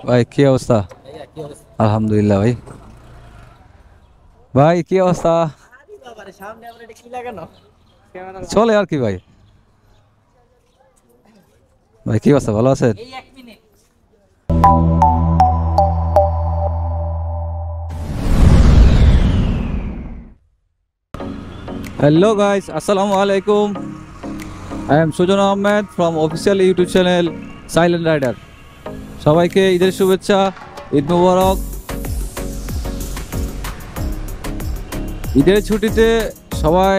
ভাই কি অবস্থা? আলহামদুলিল্লাহ ভাই। ভাই কি অবস্থা? চলে আর কি ভাই। ভাই কি অবস্থা, ভালো আছেন? হ্যালো গাইস, আসসালামু আলাইকুম। I am Sujon Ahmed from official YouTube channel silent rider. সবাইকে ঈদের শুভেচ্ছা, ঈদ মুবারক। ঈদের ছুটিতে সবাই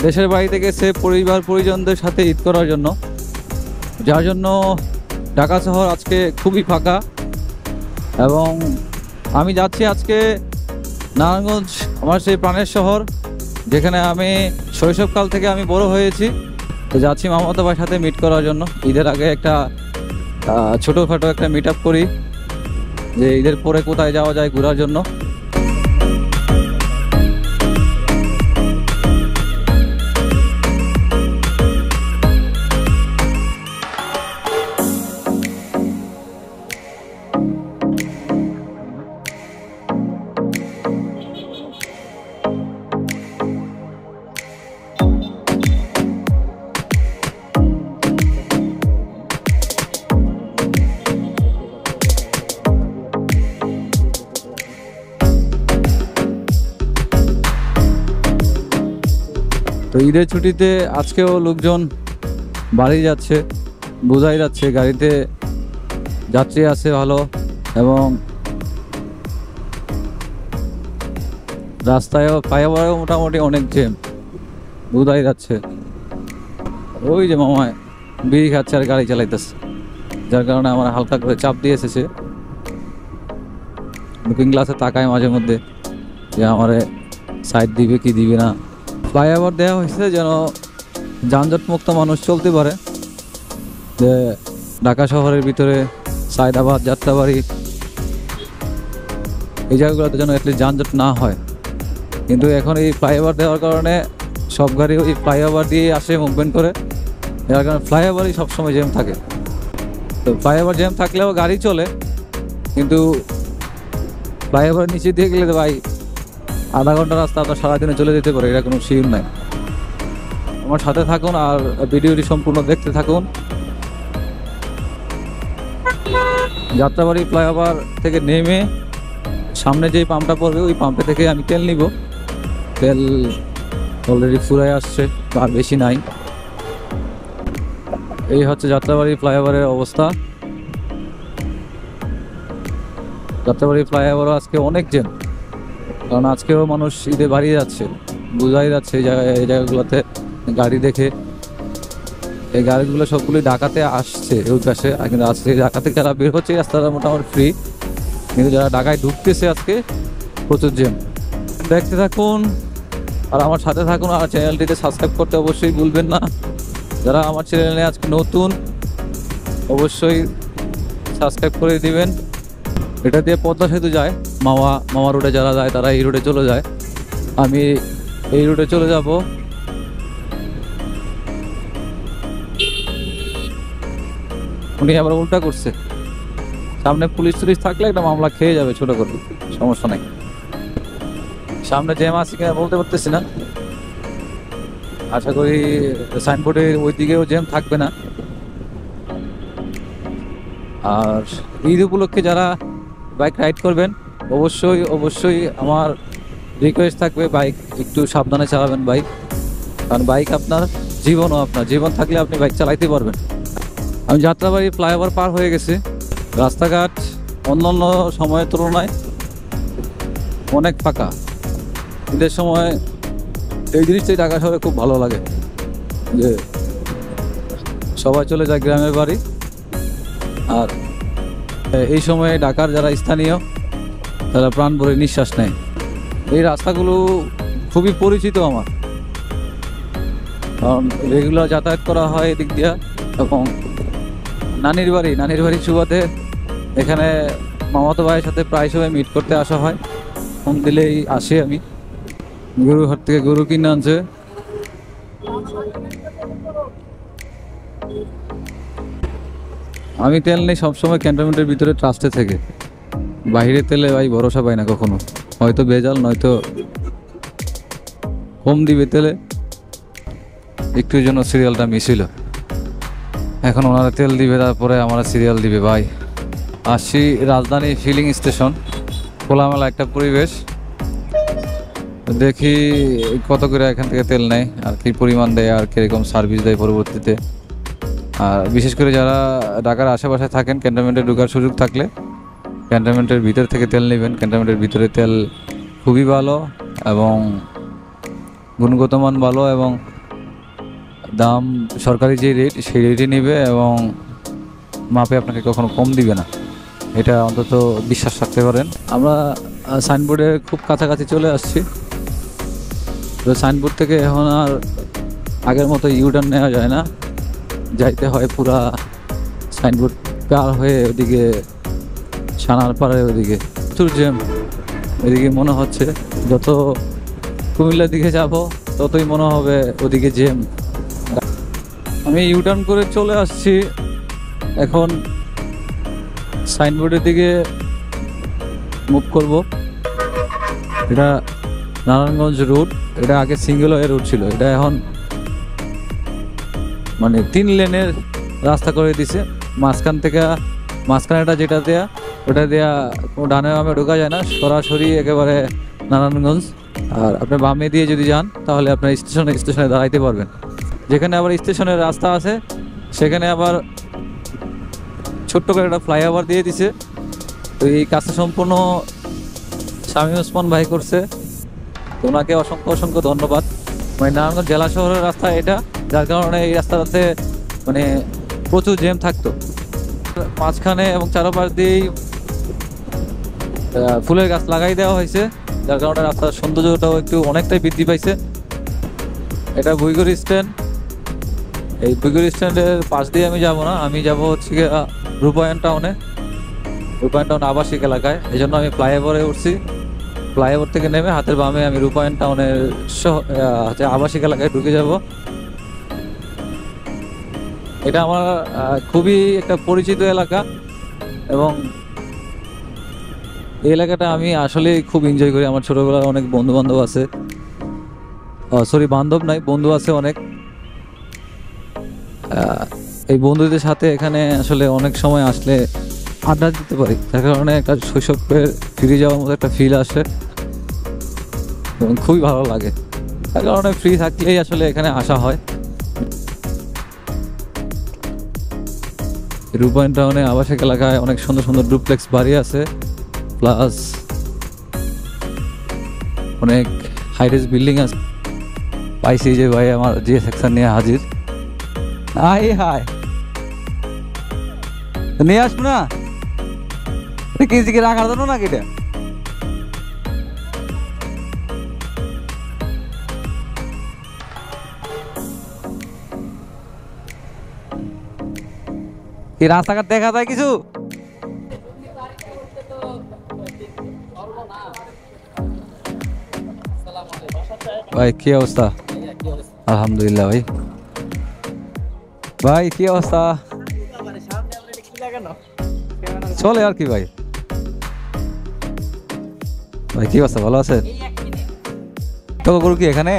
দেশের বাড়িতে গেছে পরিবার পরিজনদের সাথে ঈদ করার জন্য, যার জন্য ঢাকা শহর আজকে খুবই ফাঁকা। এবং আমি যাচ্ছি আজকে নারায়ণগঞ্জ, আমার সেই প্রাণের শহর, যেখানে আমি শৈশবকাল থেকে আমি বড় হয়েছি। তো যাচ্ছি মামাতো ভাইয়ের সাথে মিট করার জন্য। ঈদের আগে একটা ছোটোখাটো একটা মিট আপ করি, যে ঈদের পরে কোথায় যাওয়া যায় ঘোরার জন্য। তো ঈদের ছুটিতে আজকেও লোকজন বাড়ি যাচ্ছে, বোঝাই যাচ্ছে, গাড়িতে যাত্রী আছে ভালো। এবং রাস্তায়ও ফ্লাইওভারেও মোটামুটি অনেক জ্যাম, বোঝাই যাচ্ছে। ওই যে মামায় বিড়ি খাচ্ছে আর গাড়ি চালাইতেছে, যার কারণে আমার হালকা করে চাপ দিয়ে এসেছে। লুকিং গ্লাসে তাকায় মাঝে মধ্যে যে আমারে সাইড দিবে কি দিবে না। ফ্লাইওভার দেওয়া হয়েছে যেন যানজট মুক্ত মানুষ চলতে পারে, যে ঢাকা শহরের ভিতরে সায়দাবাদ, যাত্রাবাড়ি, এই জায়গাগুলোতে যেন অ্যাটলিস্ট যানজট না হয়। কিন্তু এখন এই ফ্লাইওভার দেওয়ার কারণে সব গাড়ি ওই ফ্লাইওভার দিয়ে আসে, মুভমেন্ট করে, যার কারণে ফ্লাইওভারই সবসময় জ্যাম থাকে। তো ফ্লাইওভার জ্যাম থাকলেও গাড়ি চলে, কিন্তু ফ্লাইওভার নিচে দিয়ে গেলে ভাই আধা ঘন্টা রাস্তা আপনার সারাদিনে চলে যেতে পারে, এটা কোনো শিওর নাই। আমার সাথে থাকুন আর ভিডিওটি সম্পূর্ণ দেখতে থাকুন। যাত্রাবাড়ি ফ্লাইওভার থেকে নেমে সামনে যে পাম্পটা পড়বে ওই পাম্পে থেকে আমি তেল নিব। তেল অলরেডি ফুরাই আসছে, আর বেশি নাই। এই হচ্ছে যাত্রাবাড়ি ফ্লাইওভারের অবস্থা। যাত্রাবাড়ি ফ্লাইওভারও আজকে অনেক জ্যাম, কারণ আজকেও মানুষ ঈদে বাড়ি যাচ্ছে, বোঝাই যাচ্ছে এই জায়গাগুলোতে গাড়ি দেখে। এই গাড়িগুলো সবগুলোই ঢাকাতে আসছে ওই পাশে, কিন্তু আজকে ঢাকা থেকে যারা বের হচ্ছে রাস্তাটা মোটামুটি ফ্রি, কিন্তু যারা ঢাকায় ঢুকতেছে আজকে প্রচুর জ্যাম। দেখতে থাকুন আর আমার সাথে থাকুন, আর চ্যানেলটিতে সাবস্ক্রাইব করতে অবশ্যই ভুলবেন না। যারা আমার চ্যানেলে আজকে নতুন অবশ্যই সাবস্ক্রাইব করে দিবেন। এটা দিয়ে পদ্মা সেতু যায়, মামা রোডে যারা যায় তারা এই রোডে চলে যায়, আমি এই রোডে চলে যাব। উনি আবার উল্টা করছে, সামনে পুলিশ টুলিশ থাকলে একটা মামলা খেয়ে যাবে ছোট করে, সমস্যা নাই। সামনে জ্যাম আছে কিনা বলতে পারতেছি না, আশা করি সাইনবোর্ডের ওই দিকেও জ্যাম থাকবে না। আর ঈদ উপলক্ষে যারা বাইক রাইড করবেন অবশ্যই অবশ্যই আমার রিকোয়েস্ট থাকবে, বাইক একটু সাবধানে চালাবেন বাইক, কারণ বাইক আপনার জীবনও, আপনার জীবন থাকলে আপনি বাইক চালাইতে পারবেন। আমি যাত্রাবাড়ি ফ্লাইওভার পার হয়ে গেছি। রাস্তাঘাট অন্যান্য সময়ের তুলনায় অনেক ফাঁকা। ঈদের সময় এই জিনিসটাই ঢাকা শহরে খুব ভালো লাগে, যে সবাই চলে যায় গ্রামের বাড়ি। আর এই সময়ে ঢাকার যারা স্থানীয় তারা প্রাণ ভরে নিঃশ্বাস নেয়। এই রাস্তাগুলো খুবই পরিচিত আমার, কারণ রেগুলার যাতায়াত করা হয় এদিক দিয়া। এবং নানির বাড়ির সুবাদে এখানে মামাতো ভাইয়ের সাথে প্রায় সময় মিট করতে আসা হয়, ফোন দিলেই আসি আমি। গরুহাট থেকে গরু কিনে আনছে। আমি তেল নেই সবসময় ক্যান্টনমেন্টের ভিতরে ট্রাস্টে থেকে, বাইরে তেলে ভাই ভরসা পাই না কখনো, হয়তো ভেজাল নয়তো কম দিবে তেলে। একটুর জন্য সিরিয়ালটা মিস হইল, এখন ওনারা তেল দিবে তারপরে আমরা সিরিয়াল দিবে ভাই। আসছি রাজধানী ফিলিং স্টেশন, খোলামেলা একটা পরিবেশ, দেখি কত করে এখান থেকে তেল নেয় আর কি পরিমাণ দেয় আর কীরকম সার্ভিস দেয় পরবর্তীতে। আর বিশেষ করে যারা ঢাকার আশেপাশে থাকেন, ক্যান্টনমেন্টে ঢোকার সুযোগ থাকলে ক্যান্টনমেন্টের ভিতর থেকে তেল নেবেন। ক্যান্টনমেন্টের ভিতরে তেল খুবই ভালো এবং গুণগত মান ভালো, এবং দাম সরকারি যে রেট সেই রেটে নেবে এবং মাপে আপনাকে কখনো কম দিবে না, এটা অন্তত বিশ্বাস রাখতে পারেন। আমরা সাইনবোর্ডের খুব কাছাকাছি চলে আসছি, তো সাইনবোর্ড থেকে এখন আর আগের মতো ইউটার্ন নেওয়া যায় না, যাইতে হয় পুরা সাইনবোর্ড পার হয়ে ওদিকে সানার পাড়ে ওদিকে প্রচুর জ্যাম। এদিকে মনে হচ্ছে যত কুমিল্লার দিকে যাব ততই মনে হবে ওদিকে জ্যাম। আমি ইউটার্ন করে চলে আসছি এখন সাইনবোর্ডের দিকে মুভ করব। এটা নারায়ণগঞ্জ রুট, এটা আগে সিঙ্গেল ওয়ে রুট ছিল, এটা এখন মানে 3 লেনের রাস্তা করে দিছে। মাঝখানেটা যেটা দেয়া ওটা দেয়া কোনো ডানে বামে ঢোকা যায় না, সরাসরি একেবারে নারায়ণগঞ্জ। আর আপনি বামে দিয়ে যদি যান তাহলে আপনার স্টেশনে দাঁড়াইতে পারবেন। যেখানে আবার স্টেশনের রাস্তা আছে সেখানে আবার ছোট্ট করে একটা ফ্লাইওভার দিয়ে দিছে। তো এই কাজটা সম্পূর্ণ শামীম ওসমান ভাই করছে, তো ওনাকে অসংখ্য ধন্যবাদ। মানে নারায়ণগঞ্জ জেলা শহরের রাস্তা এটা, যার কারণে এই রাস্তাটাতে মানে প্রচুর জ্যাম থাকতো। মাঝখানে এবং চারপাশ দিয়েই ফুলের গাছ লাগাই দেওয়া হয়েছে, যার কারণে রাস্তার সৌন্দর্যটাও একটু অনেকটাই বৃদ্ধি পাইছে। এটা বুইগুড়ি স্ট্যান্ড, এই বুইগুড়ি স্ট্যান্ডের পাশ দিয়ে আমি যাব না, আমি যাব হচ্ছে রূপায়ণ টাউনে, রূপায়ণ টাউন আবাসিক এলাকায়। এই জন্য আমি ফ্লাইওভারে উঠছি, ফ্লাইওভার থেকে নেমে হাতের বামে আমি রূপায়ণ টাউনের আবাসিক এলাকায় ঢুকে যাব। এটা আমার খুবই একটা পরিচিত এলাকা এবং এই এলাকাটা আমি আসলে খুব এনজয় করি। আমার ছোটবেলার অনেক বন্ধু বান্ধব আছে, বান্ধব নাই, বন্ধু আছে অনেক। এই বন্ধুদের সাথে এখানে আসলে অনেক সময় আসলে আড্ডা দিতে পারি, যার কারণে একটা শৈশবের ফিরে যাওয়ার মতো একটা ফিল আসে এবং খুবই ভালো লাগে। তার কারণে ফ্রি থাকলেই আসলে এখানে আসা হয়। রূপায়ণ টাউনে আবাসিক এলাকায় অনেক সুন্দর ডুপ্লেক্স বাড়ি আছে, প্লাস অনেক হাইরেজ বিল্ডিং আছে। পাইছি যে ভাই আমার যে সেকশন নিয়ে হাজির। হাই নিয়ে আসবো না কেজি রাখার জন্য নাকি এটা? কি রাস্তাঘাট দেখা যায় কিছু? ভাই কি অবস্থা? আলহামদুলিল্লাহ। ভাই কি অবস্থা? চলে আর কি ভাই। ভাই কি অবস্থা, ভালো আছে? তো গরু কি এখানে?